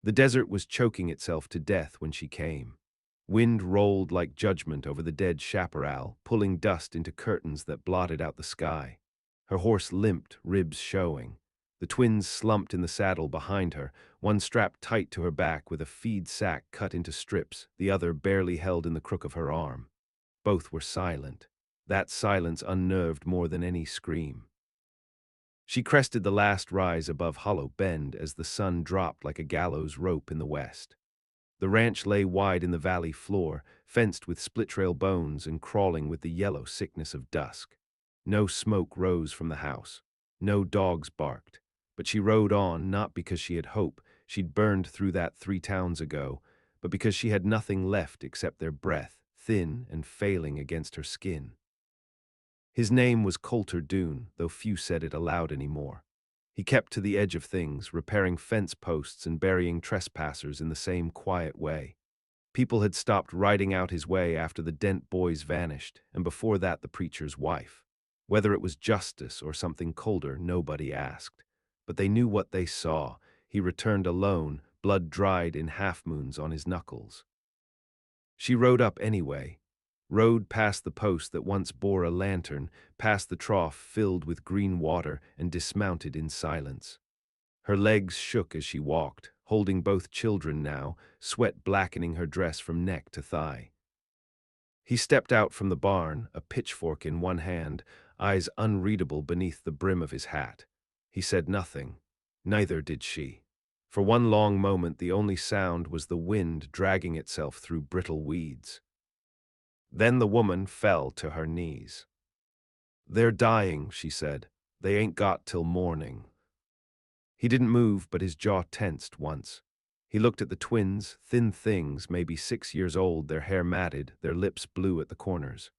The desert was choking itself to death when she came. Wind rolled like judgment over the dead chaparral, pulling dust into curtains that blotted out the sky. Her horse limped, ribs showing. The twins slumped in the saddle behind her, one strapped tight to her back with a feed sack cut into strips, the other barely held in the crook of her arm. Both were silent. That silence unnerved more than any scream. She crested the last rise above Hollow Bend as the sun dropped like a gallows rope in the west. The ranch lay wide in the valley floor, fenced with split-trail bones and crawling with the yellow sickness of dusk. No smoke rose from the house. No dogs barked. But she rode on, not because she had hope, she'd burned through that 3 towns ago, but because she had nothing left except their breath, thin and failing against her skin. His name was Coulter Dune, though few said it aloud anymore. He kept to the edge of things, repairing fence posts and burying trespassers in the same quiet way. People had stopped riding out his way after the Dent boys vanished, and before that the preacher's wife. Whether it was justice or something colder, nobody asked. But they knew what they saw. He returned alone, blood dried in half-moons on his knuckles. She rode up anyway, rode past the post that once bore a lantern, past the trough filled with green water, and dismounted in silence. Her legs shook as she walked, holding both children now, sweat blackening her dress from neck to thigh. He stepped out from the barn, a pitchfork in one hand, eyes unreadable beneath the brim of his hat. He said nothing. Neither did she. For one long moment the only sound was the wind dragging itself through brittle weeds. Then the woman fell to her knees. "They're dying," she said. "They ain't got till morning." He didn't move, but his jaw tensed once. He looked at the twins, thin things, maybe 6 years old, their hair matted, their lips blue at the corners.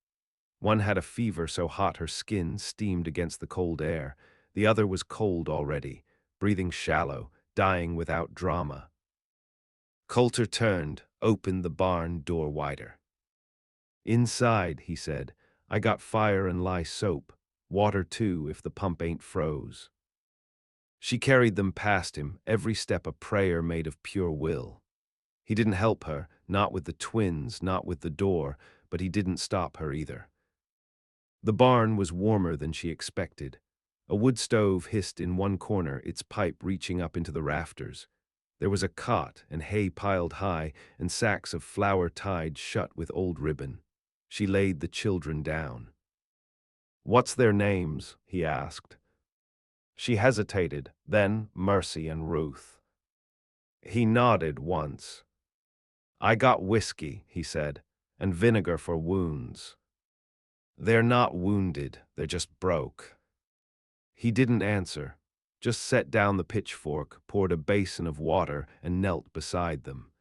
One had a fever so hot her skin steamed against the cold air. The other was cold already, breathing shallow, dying without drama. Coulter turned, opened the barn door wider. "Inside," he said, "I got fire and lye soap. Water too, if the pump ain't froze." She carried them past him, every step a prayer made of pure will. He didn't help her, not with the twins, not with the door, but he didn't stop her either. The barn was warmer than she expected. A wood stove hissed in one corner, its pipe reaching up into the rafters. There was a cot and hay piled high and sacks of flour tied shut with old ribbon. She laid the children down. "What's their names?" he asked. She hesitated, then Mercy and Ruth. He nodded once. "I got whiskey," he said, "and vinegar for wounds." "They're not wounded, they're just broke." He didn't answer, just set down the pitchfork, poured a basin of water, and knelt beside them.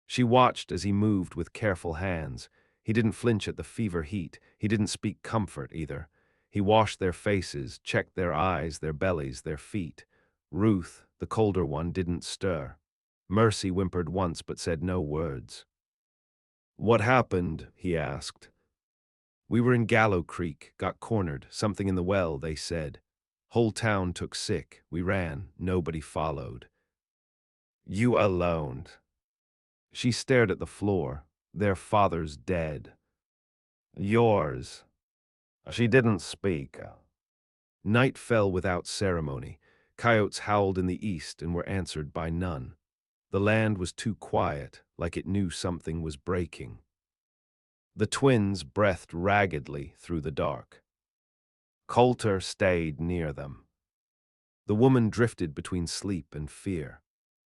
She watched as he moved with careful hands. He didn't flinch at the fever heat. He didn't speak comfort either. He washed their faces, checked their eyes, their bellies, their feet. Ruth, the colder one, didn't stir. Mercy whimpered once but said no words. "What happened?" he asked. "We were in Gallow Creek, got cornered, something in the well, they said. Whole town took sick, we ran, nobody followed." "You alone?" She stared at the floor. "Their father's dead." "Yours?" She didn't speak. Night fell without ceremony. Coyotes howled in the east and were answered by none. The land was too quiet, like it knew something was breaking. The twins breathed raggedly through the dark. Coulter stayed near them. The woman drifted between sleep and fear.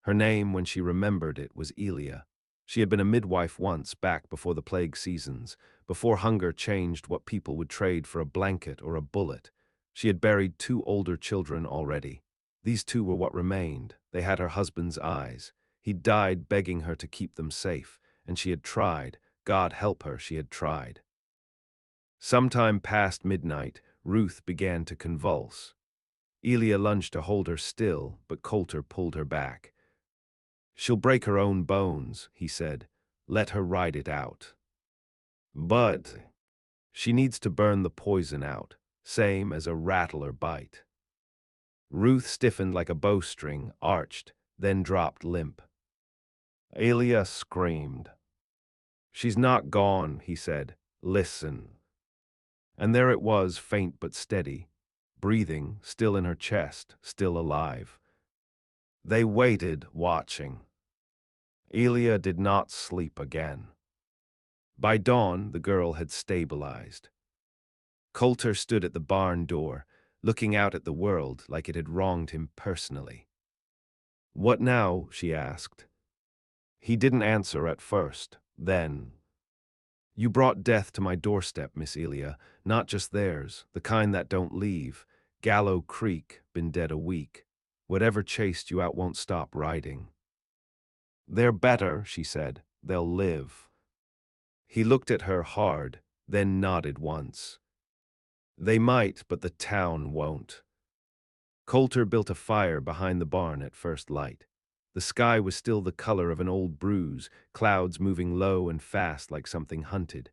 Her name, when she remembered it, was Elia. She had been a midwife once, back before the plague seasons, before hunger changed what people would trade for a blanket or a bullet. She had buried 2 older children already. These 2 were what remained. They had her husband's eyes. He'd died begging her to keep them safe, and she had tried. God help her, she had tried. Sometime past midnight, Ruth began to convulse. Elia lunged to hold her still, but Coulter pulled her back. "She'll break her own bones," he said. "Let her ride it out." "But she needs to burn the poison out, same as a rattler bite." Ruth stiffened like a bowstring, arched. then dropped limp. Elia screamed. "She's not gone," he said. "Listen." And there it was, faint but steady, breathing, still in her chest, still alive. They waited, watching. Elia did not sleep again. By dawn, the girl had stabilized. Coulter stood at the barn door, looking out at the world like it had wronged him personally. "What now?" she asked. He didn't answer at first. Then, "You brought death to my doorstep, Miss Elia, not just theirs, the kind that don't leave. Gallow Creek, been dead a week. Whatever chased you out won't stop riding." "They're better," she said. "They'll live." He looked at her hard, then nodded once. "They might, but the town won't." Coulter built a fire behind the barn at first light. The sky was still the color of an old bruise, clouds moving low and fast like something hunted.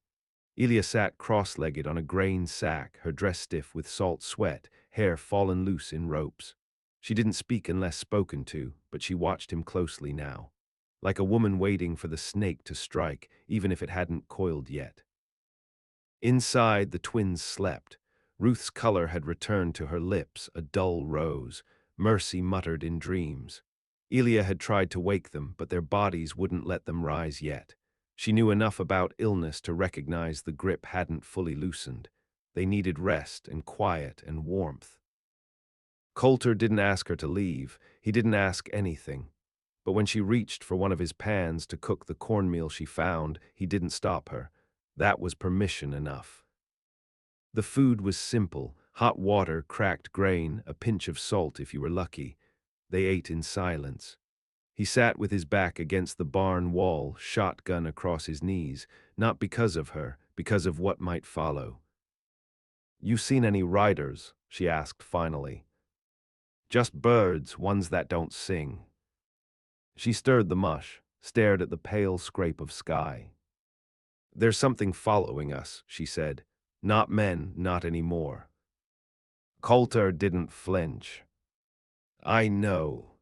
Elia sat cross-legged on a grain sack, her dress stiff with salt sweat, hair fallen loose in ropes. She didn't speak unless spoken to, but she watched him closely now, like a woman waiting for the snake to strike, even if it hadn't coiled yet. Inside, the twins slept. Ruth's color had returned to her lips, a dull rose. Mercy muttered in dreams. Elia had tried to wake them, but their bodies wouldn't let them rise yet. She knew enough about illness to recognize the grip hadn't fully loosened. They needed rest and quiet and warmth. Coulter didn't ask her to leave. He didn't ask anything. But when she reached for one of his pans to cook the cornmeal she found, he didn't stop her. That was permission enough. The food was simple: hot water, cracked grain, a pinch of salt if you were lucky. They ate in silence. He sat with his back against the barn wall, shotgun across his knees, not because of her, because of what might follow. "You seen any riders?" she asked finally. "Just birds, ones that don't sing." She stirred the mush, stared at the pale scrape of sky. "There's something following us," she said. "Not men, not anymore." Coulter didn't flinch. "I know."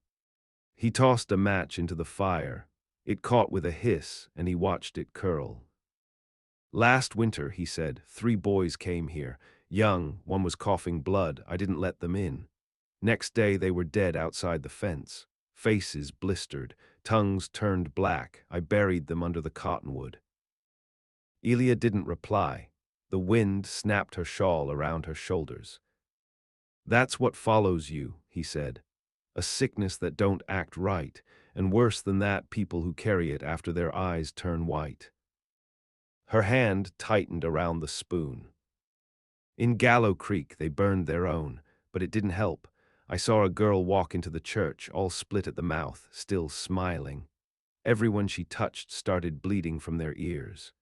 He tossed a match into the fire. It caught with a hiss, and he watched it curl. "Last winter," he said, "3 boys came here. Young, one was coughing blood. I didn't let them in. Next day they were dead outside the fence. Faces blistered, tongues turned black. I buried them under the cottonwood." Elia didn't reply. The wind snapped her shawl around her shoulders. "That's what follows you," he said. "A sickness that don't act right, and worse than that, people who carry it after their eyes turn white." Her hand tightened around the spoon. "In Gallow Creek they burned their own, but it didn't help. I saw a girl walk into the church, all split at the mouth, still smiling. Everyone she touched started bleeding from their ears."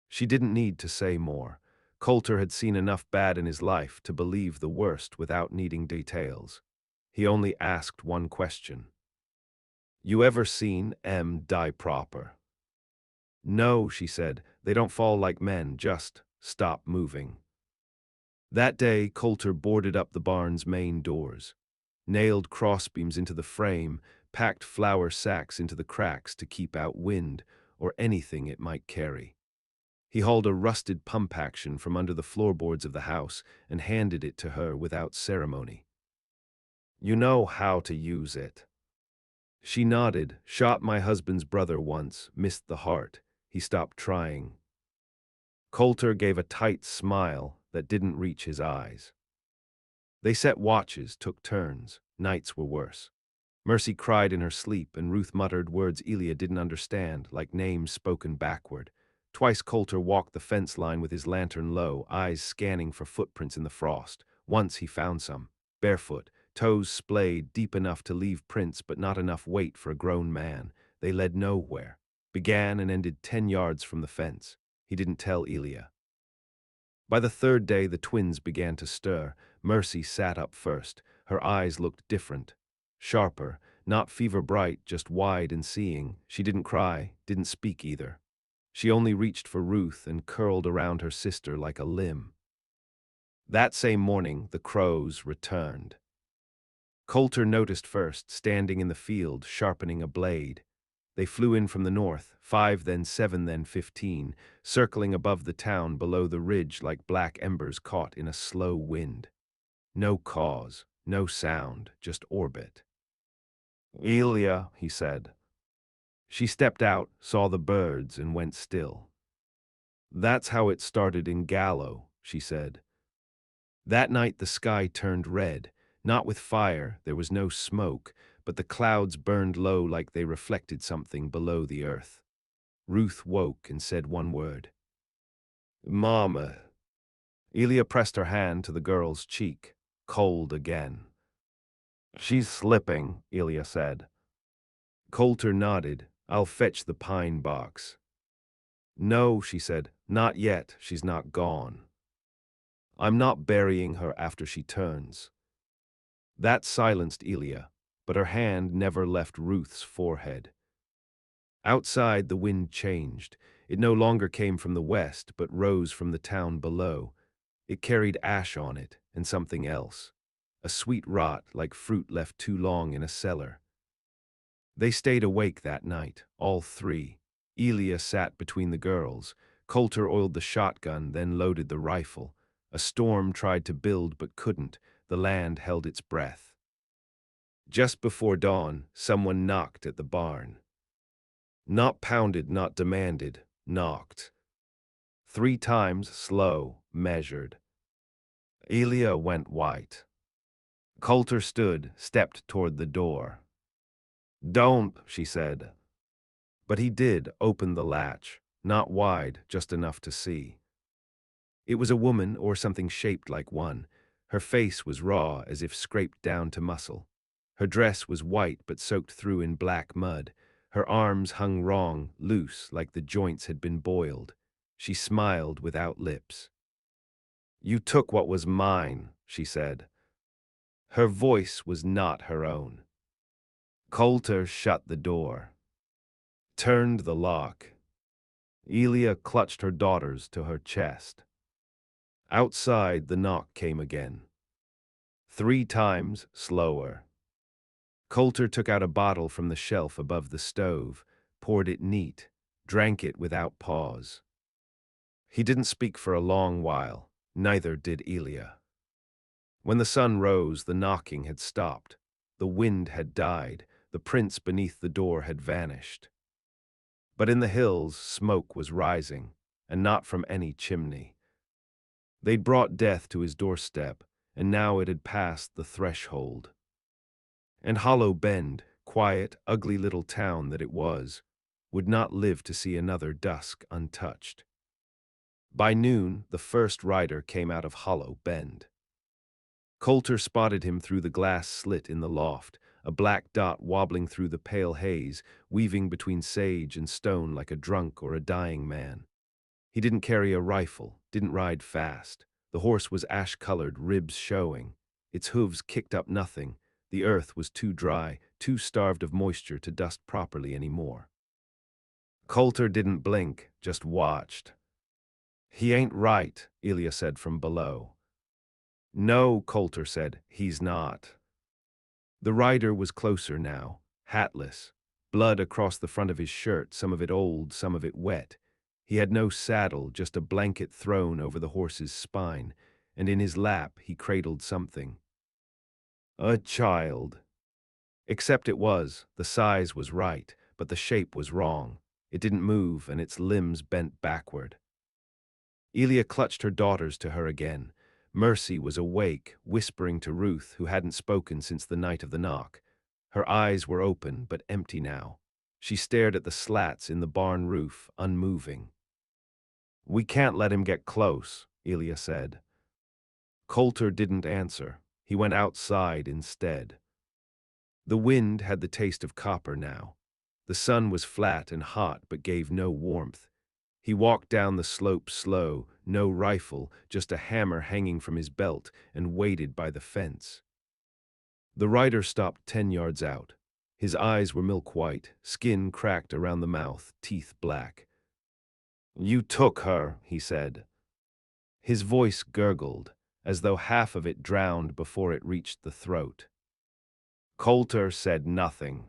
She didn't need to say more. Coulter had seen enough bad in his life to believe the worst without needing details. He only asked one question. "You ever seen M die proper?" "No," she said. "They don't fall like men, just stop moving." That day, Coulter boarded up the barn's main doors, nailed crossbeams into the frame, packed flour sacks into the cracks to keep out wind or anything it might carry. He hauled a rusted pump action from under the floorboards of the house and handed it to her without ceremony. "You know how to use it." She nodded. "Shot my husband's brother once, missed the heart. He stopped trying." Coulter gave a tight smile that didn't reach his eyes. They set watches, took turns. Nights were worse. Mercy cried in her sleep, and Ruth muttered words Elia didn't understand, like names spoken backward. Twice Coulter walked the fence line with his lantern low, eyes scanning for footprints in the frost. Once he found some, barefoot, toes splayed, deep enough to leave prints but not enough weight for a grown man. They led nowhere, began and ended 10 yards from the fence. He didn't tell Elia. By the 3rd day, the twins began to stir. Mercy sat up first. Her eyes looked different, sharper, not fever bright, just wide and seeing. She didn't cry, didn't speak either. She only reached for Ruth and curled around her sister like a limb. That same morning, the crows returned. Coulter noticed first, standing in the field, sharpening a blade. They flew in from the north, 5, then 7, then 15, circling above the town below the ridge like black embers caught in a slow wind. No cause, no sound, just orbit. "Elia," he said. She stepped out, saw the birds, and went still. "That's how it started in Gallo," she said. That night the sky turned red, not with fire, there was no smoke, but the clouds burned low like they reflected something below the earth. Ruth woke and said one word. "Mama." Elia pressed her hand to the girl's cheek, cold again. "She's slipping," Elia said. Coulter nodded. "I'll fetch the pine box." "No," she said, "not yet, she's not gone. I'm not burying her after she turns." That silenced Elia, but her hand never left Ruth's forehead. Outside, the wind changed. It no longer came from the west, but rose from the town below. It carried ash on it, and something else. A sweet rot like fruit left too long in a cellar. They stayed awake that night, all three. Elia sat between the girls. Coulter oiled the shotgun, then loaded the rifle. A storm tried to build but couldn't. The land held its breath. Just before dawn, someone knocked at the barn. Not pounded, not demanded, knocked. 3 times, slow, measured. Elia went white. Coulter stood, stepped toward the door. "Don't," she said. But he did open the latch, not wide, just enough to see. It was a woman or something shaped like one. Her face was raw, as if scraped down to muscle. Her dress was white but soaked through in black mud. Her arms hung wrong, loose, like the joints had been boiled. She smiled without lips. "You took what was mine," she said. Her voice was not her own. Coulter shut the door, turned the lock. Elia clutched her daughters to her chest. Outside, the knock came again. 3 times, slower. Coulter took out a bottle from the shelf above the stove, poured it neat, drank it without pause. He didn't speak for a long while, neither did Elia. When the sun rose, the knocking had stopped. The wind had died, the prints beneath the door had vanished. But in the hills, smoke was rising, and not from any chimney. They'd brought death to his doorstep, and now it had passed the threshold. And Hollow Bend, quiet, ugly little town that it was, would not live to see another dusk untouched. By noon, the first rider came out of Hollow Bend. Coulter spotted him through the glass slit in the loft, a black dot wobbling through the pale haze, weaving between sage and stone like a drunk or a dying man. He didn't carry a rifle, didn't ride fast. The horse was ash-colored, ribs showing. Its hooves kicked up nothing. The earth was too dry, too starved of moisture to dust properly anymore. Coulter didn't blink, just watched. "He ain't right," Elia said from below. "No," Coulter said, "he's not." The rider was closer now, hatless, blood across the front of his shirt, some of it old, some of it wet. He had no saddle, just a blanket thrown over the horse's spine, and in his lap he cradled something. A child. Except it was, the size was right, but the shape was wrong. It didn't move, and its limbs bent backward. Elia clutched her daughters to her again. Mercy was awake, whispering to Ruth, who hadn't spoken since the night of the knock. Her eyes were open, but empty now. She stared at the slats in the barn roof, unmoving. "We can't let him get close," Elia said. Coulter didn't answer. He went outside instead. The wind had the taste of copper now. The sun was flat and hot, but gave no warmth. He walked down the slope slow, no rifle, just a hammer hanging from his belt, and waited by the fence. The rider stopped 10 yards out. His eyes were milk-white, skin cracked around the mouth, teeth black. "You took her," he said. His voice gurgled, as though half of it drowned before it reached the throat. Coulter said nothing.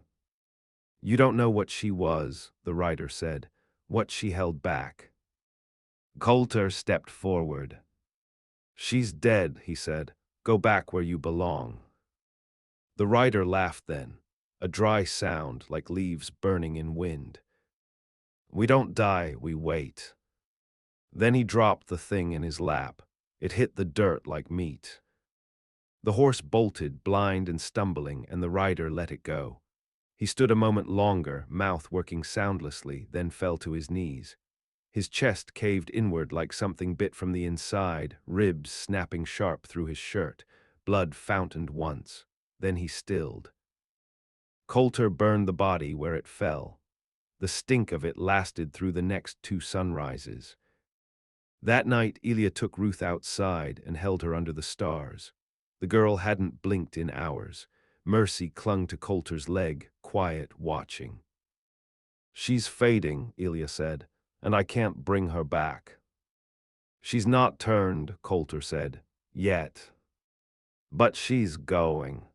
You don't know what she was, the rider said, what she held back. Coulter stepped forward. She's dead, he said. Go back where you belong. The rider laughed then, a dry sound like leaves burning in wind. We don't die, we wait. Then he dropped the thing in his lap. It hit the dirt like meat. The horse bolted, blind and stumbling, and the rider let it go. He stood a moment longer, mouth working soundlessly, then fell to his knees. His chest caved inward like something bit from the inside, ribs snapping sharp through his shirt. Blood fountained once. Then he stilled. Coulter burned the body where it fell. The stink of it lasted through the next 2 sunrises. That night, Elia took Ruth outside and held her under the stars. The girl hadn't blinked in hours. Mercy clung to Coulter's leg, quiet, watching. She's fading, Elia said, and I can't bring her back. She's not turned, Coulter said, yet. But she's going.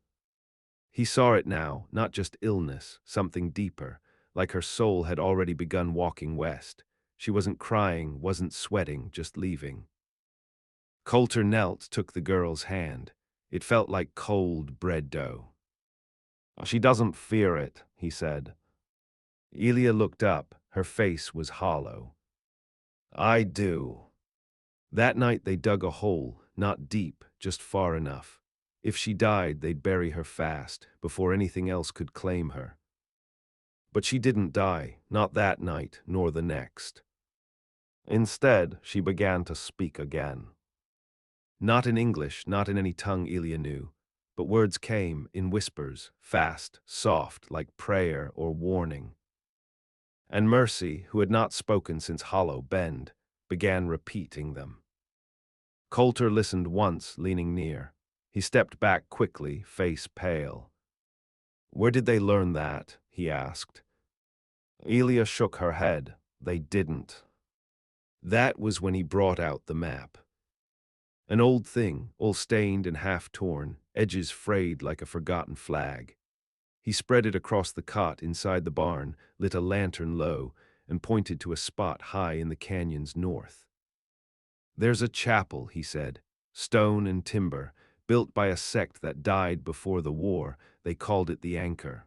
He saw it now, not just illness, something deeper, like her soul had already begun walking west. She wasn't crying, wasn't sweating, just leaving. Coulter knelt, took the girl's hand. It felt like cold bread dough. She doesn't fear it, he said. Elia looked up. Her face was hollow. I do. That night they dug a hole, not deep, just far enough. If she died, they'd bury her fast, before anything else could claim her. But she didn't die, not that night, nor the next. Instead, she began to speak again. Not in English, not in any tongue Elia knew, but words came in whispers, fast, soft, like prayer or warning. And Mercy, who had not spoken since Hollow Bend, began repeating them. Coulter listened once, leaning near. He stepped back quickly, face pale. Where did they learn that? He asked. Elia shook her head. They didn't. That was when he brought out the map. An old thing, all stained and half-torn, edges frayed like a forgotten flag. He spread it across the cot inside the barn, lit a lantern low, and pointed to a spot high in the canyon's north. There's a chapel, he said, stone and timber, built by a sect that died before the war. They called it the Anchor.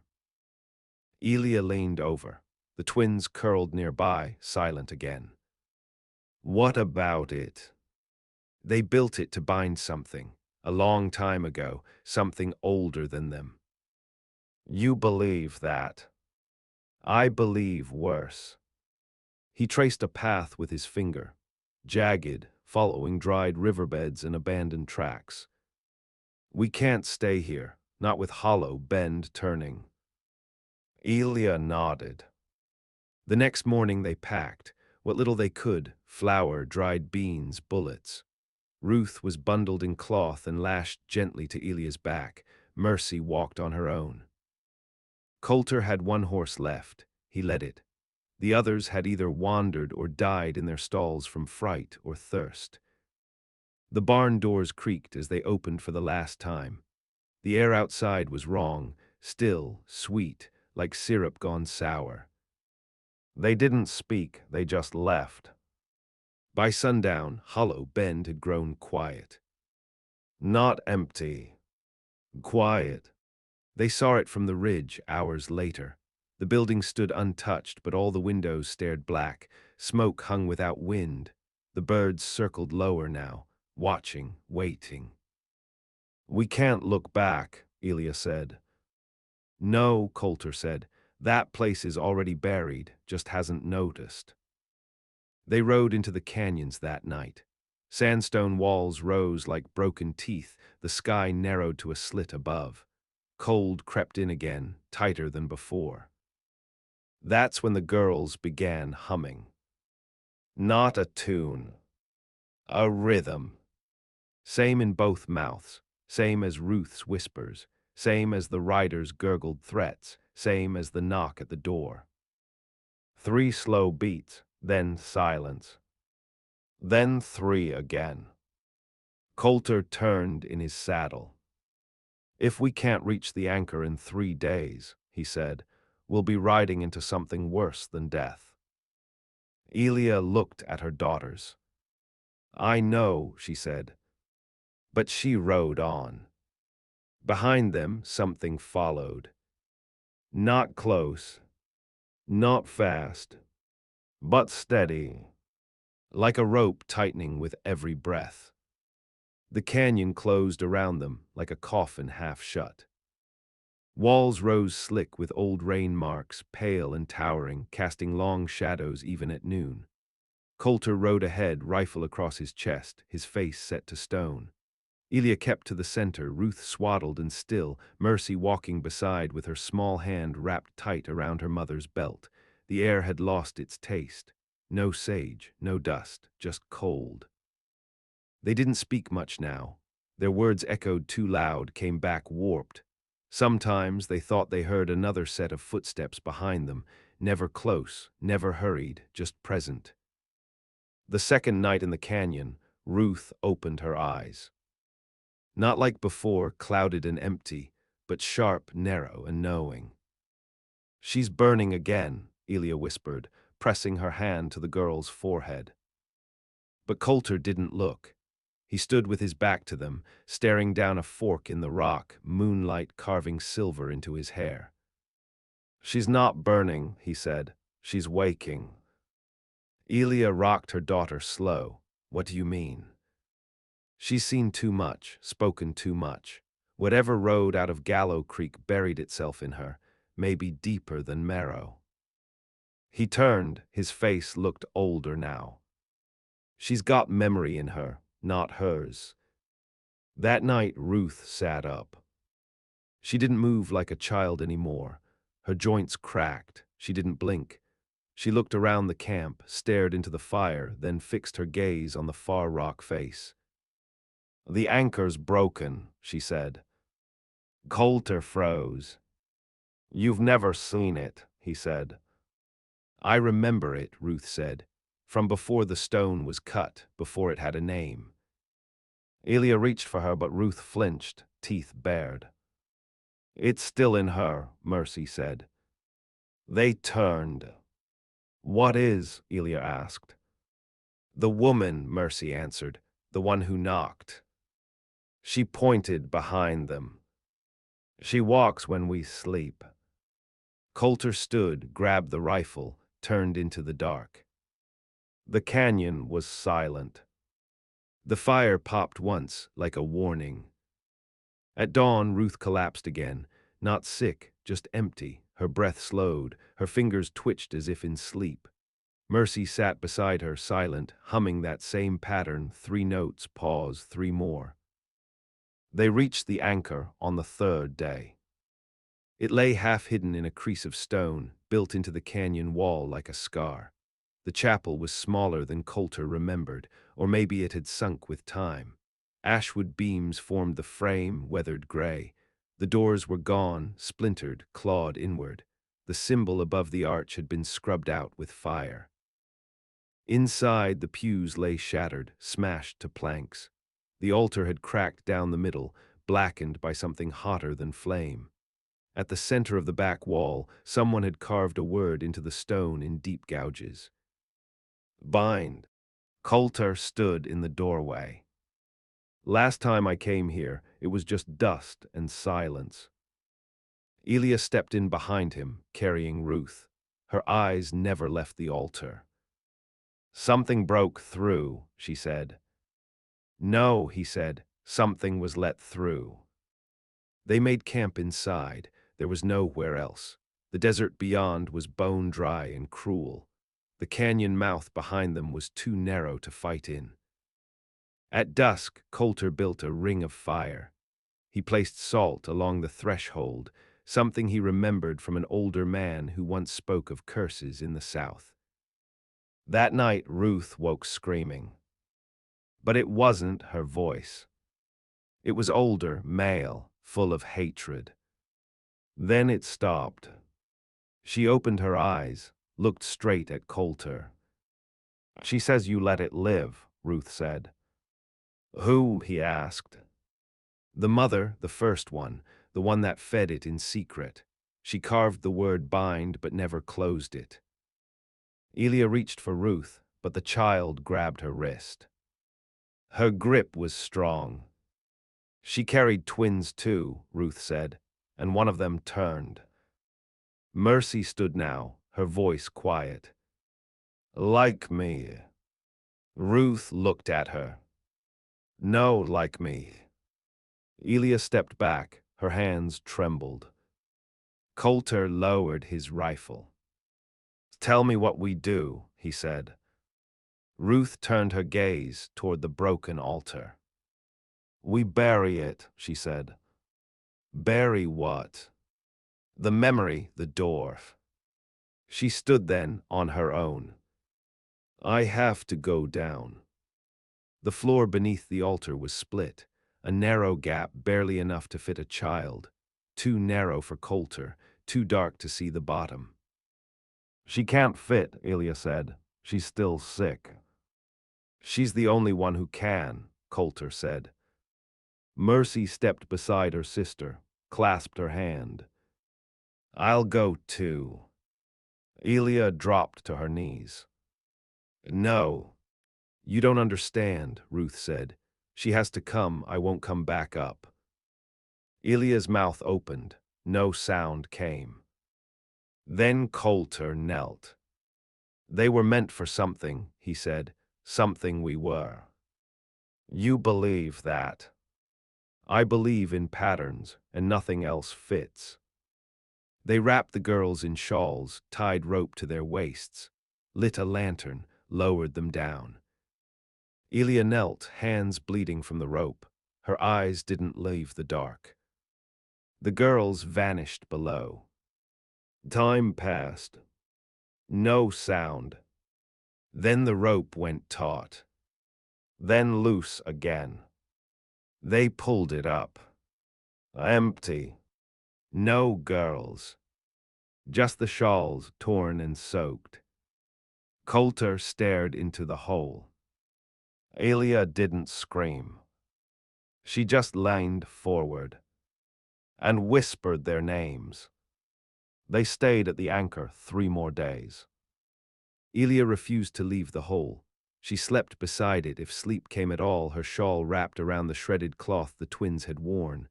Elia leaned over. The twins curled nearby, silent again. What about it? They built it to bind something, a long time ago, something older than them. You believe that? I believe worse. He traced a path with his finger, jagged, following dried riverbeds and abandoned tracks. We can't stay here, not with Hollow Bend turning. Elia nodded. The next morning they packed, what little they could, flour, dried beans, bullets. Ruth was bundled in cloth and lashed gently to Elia's back. Mercy walked on her own. Coulter had one horse left. He led it. The others had either wandered or died in their stalls from fright or thirst. The barn doors creaked as they opened for the last time. The air outside was wrong, still, sweet, like syrup gone sour. They didn't speak, they just left. By sundown, Hollow Bend had grown quiet. Not empty. Quiet. They saw it from the ridge hours later. The building stood untouched, but all the windows stared black. Smoke hung without wind. The birds circled lower now, watching, waiting. We can't look back, Elia said. No, Coulter said. That place is already buried, just hasn't noticed. They rode into the canyons that night. Sandstone walls rose like broken teeth, the sky narrowed to a slit above. Cold crept in again, tighter than before. That's when the girls began humming. Not a tune. A rhythm. Same in both mouths, same as Ruth's whispers, same as the rider's gurgled threats, same as the knock at the door. 3 slow beats, then silence. Then 3 again. Coulter turned in his saddle. If we can't reach the anchor in 3 days, he said, we'll be riding into something worse than death. Elia looked at her daughters. I know, she said, but she rode on. Behind them, something followed. Not close, not fast, but steady, like a rope tightening with every breath. The canyon closed around them like a coffin half shut. Walls rose slick with old rain marks, pale and towering, casting long shadows even at noon. Coulter rode ahead, rifle across his chest, his face set to stone. Elia kept to the center, Ruth swaddled and still, Mercy walking beside with her small hand wrapped tight around her mother's belt. The air had lost its taste. No sage, no dust, just cold. They didn't speak much now. Their words echoed too loud, came back warped. Sometimes they thought they heard another set of footsteps behind them, never close, never hurried, just present. The second night in the canyon, Ruth opened her eyes. Not like before, clouded and empty, but sharp, narrow, and knowing. She's burning again, Elia whispered, pressing her hand to the girl's forehead. But Coulter didn't look. He stood with his back to them, staring down a fork in the rock, moonlight carving silver into his hair. She's not burning, he said. She's waking. Elia rocked her daughter slow. What do you mean? She's seen too much, spoken too much. Whatever rode out of Gallow Creek buried itself in her, maybe deeper than marrow. He turned, his face looked older now. She's got memory in her, not hers. That night, Ruth sat up. She didn't move like a child anymore. Her joints cracked. She didn't blink. She looked around the camp, stared into the fire, then fixed her gaze on the far rock face. The anchor's broken, she said. Coulter froze. You've never seen it, he said. I remember it, Ruth said, from before the stone was cut, before it had a name. Elia reached for her, but Ruth flinched, teeth bared. It's still in her, Mercy said. They turned. What is? Elia asked. The woman, Mercy answered, the one who knocked. She pointed behind them. She walks when we sleep. Coulter stood, grabbed the rifle, turned into the dark. The canyon was silent. The fire popped once, like a warning. At dawn, Ruth collapsed again, not sick, just empty. Her breath slowed, her fingers twitched as if in sleep. Mercy sat beside her, silent, humming that same pattern, 3 notes, pause, 3 more. They reached the anchor on the 3rd day. It lay half hidden in a crease of stone, built into the canyon wall like a scar. The chapel was smaller than Coulter remembered, or maybe it had sunk with time. Ashwood beams formed the frame, weathered gray. The doors were gone, splintered, clawed inward. The symbol above the arch had been scrubbed out with fire. Inside, the pews lay shattered, smashed to planks. The altar had cracked down the middle, blackened by something hotter than flame. At the center of the back wall, someone had carved a word into the stone in deep gouges. Bind. Coulter stood in the doorway. Last time I came here, it was just dust and silence. Elia stepped in behind him, carrying Ruth. Her eyes never left the altar. Something broke through, she said. No, he said, something was let through. They made camp inside. There was nowhere else. The desert beyond was bone dry and cruel. The canyon mouth behind them was too narrow to fight in. At dusk, Coulter built a ring of fire. He placed salt along the threshold, something he remembered from an older man who once spoke of curses in the south. That night, Ruth woke screaming. But it wasn't her voice. It was older, male, full of hatred. Then it stopped. She opened her eyes, looked straight at Coulter. She says you let it live, Ruth said. Who? He asked. The mother, the first one, the one that fed it in secret. She carved the word bind but never closed it. Elia reached for Ruth, but the child grabbed her wrist. Her grip was strong. She carried twins too, Ruth said, and one of them turned. Mercy stood now, her voice quiet. Like me. Ruth looked at her. No, like me. Elia stepped back, her hands trembled. Coulter lowered his rifle. Tell me what we do, he said. Ruth turned her gaze toward the broken altar. We bury it, she said. Bury what? The memory, the dwarf. She stood then on her own. I have to go down. The floor beneath the altar was split, a narrow gap barely enough to fit a child, too narrow for Coulter, too dark to see the bottom. She can't fit, Elia said. She's still sick. She's the only one who can, Coulter said. Mercy stepped beside her sister, clasped her hand. I'll go too. Elia dropped to her knees. No. You don't understand, Ruth said. She has to come, I won't come back up. Elia's mouth opened. No sound came. Then Coulter knelt. They were meant for something, he said, something we were. You believe that. I believe in patterns, and nothing else fits. They wrapped the girls in shawls, tied rope to their waists, lit a lantern, lowered them down. Elia knelt, hands bleeding from the rope. Her eyes didn't leave the dark. The girls vanished below. Time passed. No sound. Then the rope went taut. Then loose again. They pulled it up. Empty. No girls. Just the shawls, torn and soaked. Coulter stared into the hole. Elia didn't scream. She just leaned forward and whispered their names. They stayed at the anchor 3 more days. Elia refused to leave the hole. She slept beside it if sleep came at all, her shawl wrapped around the shredded cloth the twins had worn.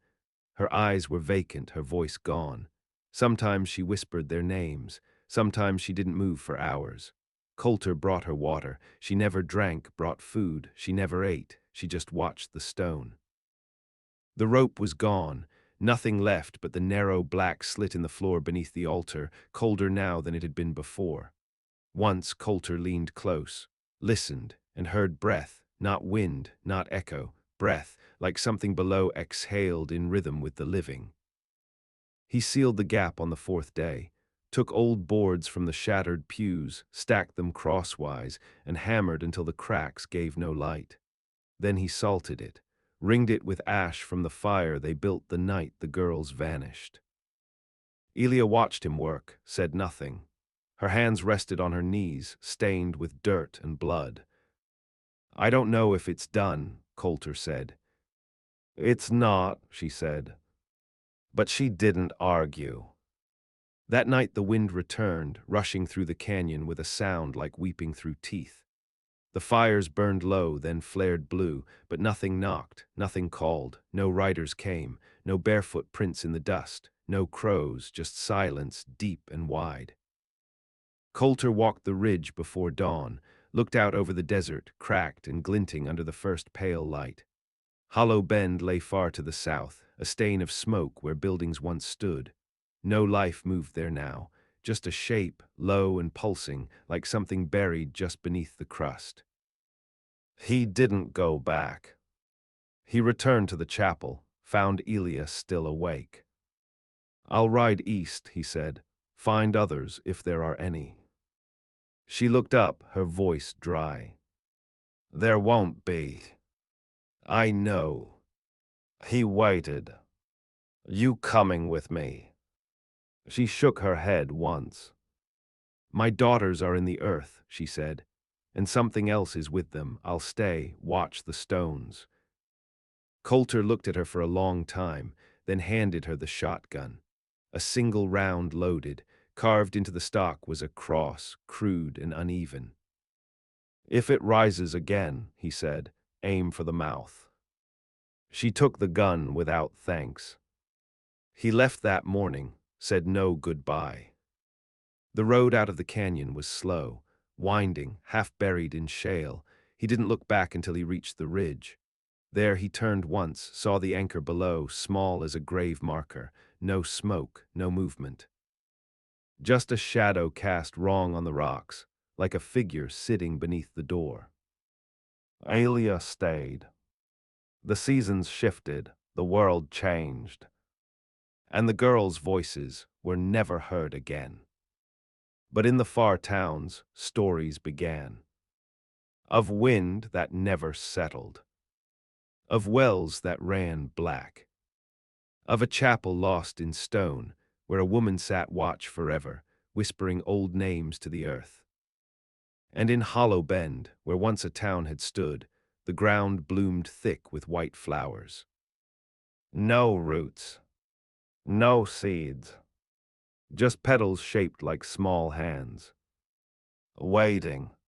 Her eyes were vacant, her voice gone. Sometimes she whispered their names. Sometimes she didn't move for hours. Coulter brought her water. She never drank, brought food. She never ate. She just watched the stone. The rope was gone. Nothing left but the narrow black slit in the floor beneath the altar, colder now than it had been before. Once Coulter leaned close, listened, and heard breath, not wind, not echo, breath, like something below exhaled in rhythm with the living. He sealed the gap on the 4th day, took old boards from the shattered pews, stacked them crosswise, and hammered until the cracks gave no light. Then he salted it, ringed it with ash from the fire they built the night the girls vanished. Elia watched him work, said nothing. Her hands rested on her knees, stained with dirt and blood. I don't know if it's done, Coulter said. It's not, she said. But she didn't argue. That night the wind returned, rushing through the canyon with a sound like weeping through teeth. The fires burned low, then flared blue, but nothing knocked, nothing called, no riders came, no barefoot prints in the dust, no crows, just silence deep and wide. Coulter walked the ridge before dawn, looked out over the desert, cracked and glinting under the first pale light. Hollow Bend lay far to the south, a stain of smoke where buildings once stood. No life moved there now, just a shape, low and pulsing, like something buried just beneath the crust. He didn't go back. He returned to the chapel, found Elia still awake. I'll ride east, he said. Find others if there are any. She looked up, her voice dry. There won't be. I know. He waited. You coming with me? She shook her head once. My daughters are in the earth, she said, and something else is with them. I'll stay, watch the stones. Coulter looked at her for a long time, then handed her the shotgun. A single round loaded. Carved into the stock was a cross, crude and uneven. "If it rises again," he said, "aim for the mouth." She took the gun without thanks. He left that morning, said no goodbye. The road out of the canyon was slow, winding, half buried in shale. He didn't look back until he reached the ridge. There he turned once, saw the anchor below, small as a grave marker. No smoke, no movement. Just a shadow cast wrong on the rocks, like a figure sitting beneath the door. Alia stayed. The seasons shifted, the world changed. And the girls' voices were never heard again. But in the far towns, stories began. Of wind that never settled. Of wells that ran black. Of a chapel lost in stone, where a woman sat watch forever, whispering old names to the earth. And in Hollow Bend, where once a town had stood, the ground bloomed thick with white flowers. No roots. No seeds. Just petals shaped like small hands. Waiting.